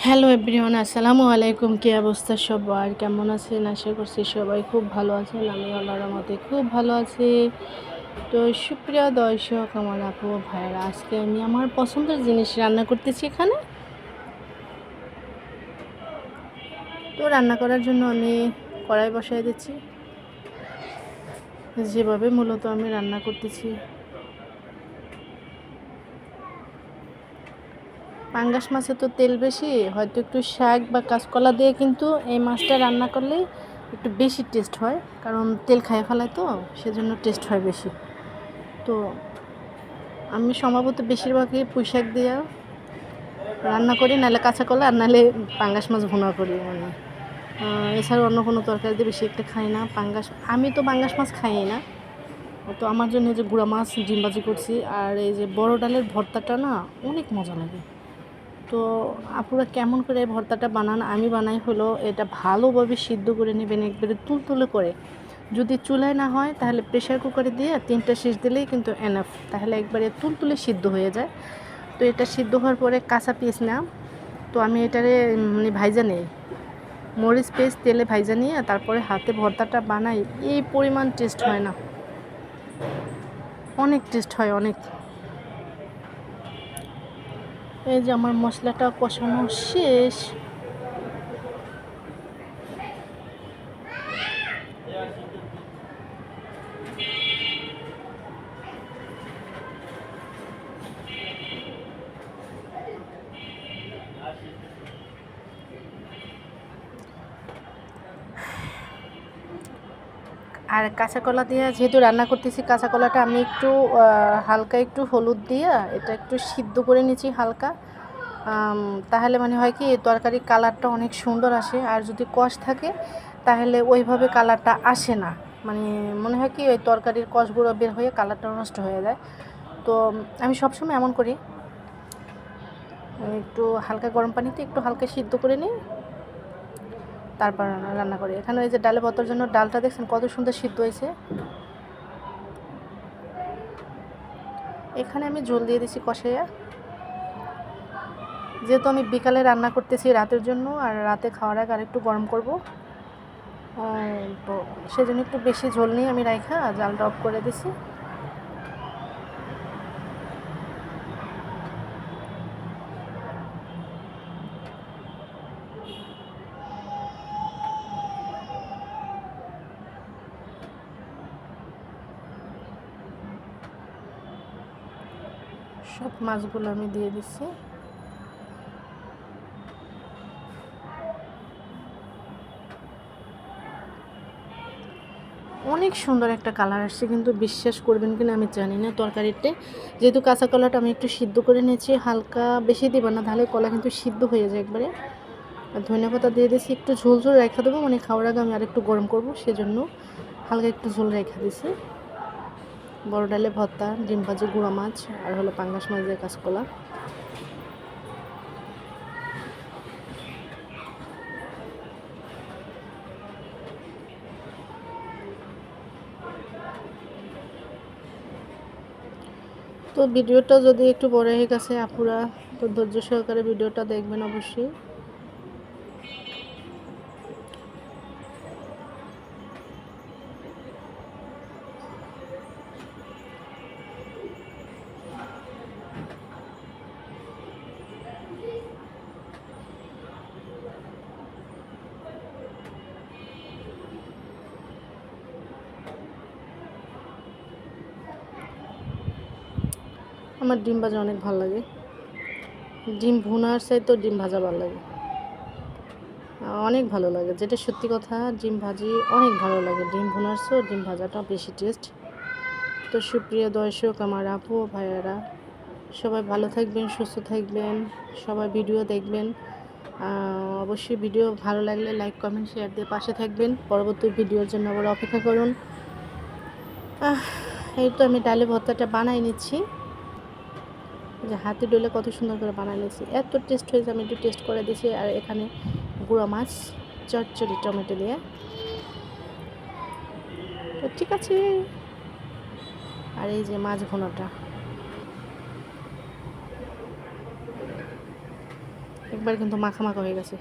Hello everyone, আসসালামু আলাইকুম। কী অবস্থা সবার, কেমন আছেন? আশা করছি সবাই খুব ভালো আছেন। আমি আল্লাহর রহমতে খুব ভালো আছি। তো সুপ্রিয় দর্শক, আমার আপু ভাইয়েরা, আজকে আমি আমার পছন্দের জিনিস রান্না করতেছি এখানে। তো রান্না করার জন্য আমি কড়াই বসাই দিচ্ছি। যেভাবে মূলত আমি রান্না করতেছি, পাঙ্গাস মাছে তো তেল বেশি, হয়তো একটু শাক বা কাঁচকলা দিয়ে কিন্তু এই মাছটা রান্না করলে একটু বেশি টেস্ট হয়, কারণ তেল খাইয়ে ফেলায় তো, সেজন্য টেস্ট হয় বেশি। তো আমি সম্ভবত বেশিরভাগই পুঁই শাক দিয়ে রান্না করি, নাহলে কাঁচা কলা, আর নাহলে পাঙ্গাস মাছ ভুনা করি। মানে এছাড়া অন্য কোনো তরকারি দিয়ে বেশি একটা খাই না। আমি তো পাঙ্গাস মাছ খাই না। তো আমার জন্য যে গুঁড়া মাছ ডিম ভাজি করছি, আর এই যে বড় ডালের ভর্তাটা না অনেক মজা লাগে। তো আপুরা কেমন করে এই ভর্তাটা বানান? আমি বানাই হলো, এটা ভালোভাবে সিদ্ধ করে নেবেন, একবারে তুলতুলে করে। যদি চুলায় না হয় তাহলে প্রেশার কুকারে দিয়ে 3টা সিটি দিলেই কিন্তু এনাফ, তাহলে একবারে তুলতুলে সিদ্ধ হয়ে যায়। তো এটা সিদ্ধ হওয়ার পরে কাঁচা পিস না, তো আমি এটারে মানে ভাইজা নেই, মরিচ পেস্ট তেলে ভাইজা নিয়ে তারপরে হাতে ভর্তাটা বানাই। এই পরিমাণ টেস্ট হয় না, অনেক টেস্ট হয় অনেক। এই যে আমার মশলাটা কষানো শেষ। আর কাঁচা কলা দিয়ে যেহেতু রান্না করতেছি, কাঁচা কলাটা আমি একটু হালকা একটু হলুদ দিয়ে এটা একটু সিদ্ধ করে নিচ্ছি হালকা। তাহলে মানে হয় কি, তরকারির কালারটা অনেক সুন্দর আসে। আর যদি কষ থাকে তাহলে ওইভাবে কালারটা আসে না, মানে মনে হয় কি ওই তরকারির কষগুলো বের হয়ে কালারটা নষ্ট হয়ে যায়। তো আমি সবসময় এমন করি, একটু হালকা গরম পানিতে একটু হালকা সিদ্ধ করে নিই, তারপর রান্না করি। এখানে ওই যে ডালে ভর্তার জন্য ডালটা দেখছেন কত সুন্দর সিদ্ধ হয়েছে। এখানে আমি ঝোল দিয়ে দিছি কষাইয়া, যেহেতু আমি বিকালে রান্না করতেছি রাতের জন্য, আর রাতে খাওয়ার আগে আরেকটু গরম করব। তো সেজন্য একটু বেশি ঝোল নিয়ে আমি রাইখা জালটা অফ করে দিছি। সব মাছগুলো আমি দিয়ে দিচ্ছি। অনেক সুন্দর একটা কালার আসছে, কিন্তু বিশ্বাস করবেন কিনা আমি জানি না তরকারিতে। যেহেতু কাঁচা কলাটা আমি একটু সিদ্ধ করে নিয়েছি, হালকা বেশি দেবো না, তাহলে কলা কিন্তু সিদ্ধ হয়ে যায় একবারে। আর ধনিয়া পাতা দিয়ে দিয়েছি, একটু ঝোল ঝোল রেখা দেবো, মানে খাওয়ার আগে আমি আরেকটু গরম করব, সেজন্য হালকা একটু ঝোল রেখা দিয়েছি। বড় ডালে ভর্তা, ডিম ভাজি, গুঁড়া মাছ, আর হলো পাঙ্গাস মাছ দিয়ে কাঁচকলা। তো ভিডিওটা যদি একটু বড় হয়ে গেছে আপুরা, তো ধৈর্য সহকারে ভিডিওটা দেখবেন অবশ্যই। আমার ডিম ভাজা অনেক ভালো লাগে, ডিম ভুনার চাইতেও ডিম ভাজা ভালো লাগে, অনেক ভালো লাগে, যেটা সত্যি কথা। ডিম ভাজি অনেক ভালো লাগে, ডিম ভুনার চেয়েও ডিম ভাজাটা বেশি টেস্ট। তো সুপ্রিয় দর্শক, আমার আপু ভাইয়েরা, সবাই ভালো থাকবেন, সুস্থ থাকবেন, সবাই ভিডিও দেখবেন। অবশ্যই ভিডিও ভালো লাগলে লাইক কমেন্ট শেয়ার দিয়ে পাশে থাকবেন। পরবর্তী ভিডিওর জন্য আবার অপেক্ষা করুন। এই তো আমি ডালে ভর্তাটা বানাই নিচ্ছি, যে হাতে ডলে কত সুন্দর করে বানাই নিচ্ছি, এত টেস্ট হয়েছে। আমি একটু টেস্ট করে দিয়েছি। আর এখানে গুঁড়া মাছ চচ্চড়ি টমেটো দিয়ে, তো ঠিক আছে। আর এই যে মাছ ভুনাটা একবার কিন্তু মাখা মাখা হয়ে গেছে।